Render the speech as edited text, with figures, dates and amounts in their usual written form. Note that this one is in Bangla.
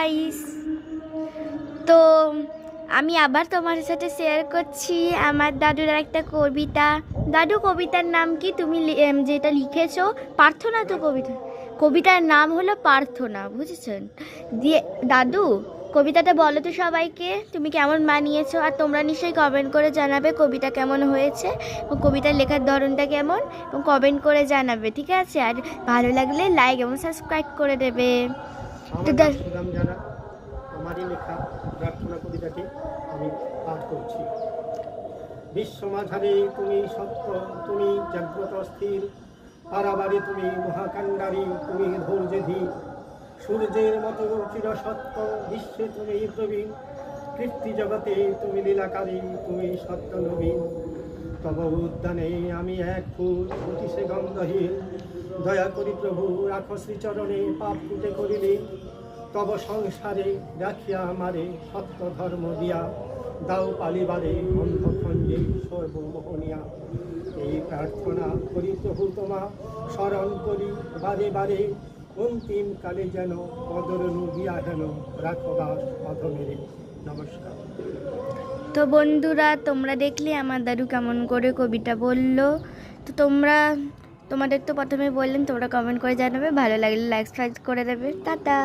গাইস, তো আমি আবার তোমার সাথে শেয়ার করছি আমার দাদুর একটা কবিতা। দাদু, কবিতার নাম কি? তুমি যেটা লিখেছো প্রার্থনা তো কবিতার নাম হলো প্রার্থনা, বুঝেছেন? দিয়ে দাদু, কবিতাটা বলো তো সবাইকে তুমি কেমন বানিয়েছো, আর তোমরা নিশ্চয়ই কমেন্ট করে জানাবে কবিতা কেমন হয়েছে এবং কবিতার লেখার ধরনটা কেমন, এবং কমেন্ট করে জানাবে, ঠিক আছে? আর ভালো লাগলে লাইক এবং সাবস্ক্রাইব করে দেবে। তো আমারই লেখা প্রার্থনা কবিতাটি আমি পাঠ করছি। বিশ্বমাঝারে তুমি সত্য, তুমি জাগ্রত স্থির, পারাবারে তুমি মহাকাণ্ডারী, তুমি ধৈর্যধী, সূর্যের মতো চির সত্য, বিশ্বে তুমি প্রবীণ, কীর্তি জগতে তুমি লীলাকারী, তুমি সত্য নবীন। তব উদ্যানে আমি এক ফুল, অতিশে গন্ধহীন, দয়া করি প্রভু রাখো শ্রীচরণে, পাপ কুটে করিলে তব সংসারে রাখিয়া আমারে, সত্য ধর্ম দিয়া দাও পালিবারে, অন্ধখণ্ডে সর্বমোহনিয়া। এই প্রার্থনা করি প্রভু তোমা, স্মরণ করি বারে বারে, অন্তিম কালে যেন পদরণু দিয়া হেন রাখো দাস অধমেরে। নমস্কার। তো বন্ধুরা, তোমরা দেখলে আমার দাদু কেমন করে কবিতা বললো। তো তোমাদের তো প্রথমে বললেন, তোমরা কমেন্ট করে জানাবে, ভালো লাগলে লাইক সাবস্ক্রাইব করে দেবে। টাটা।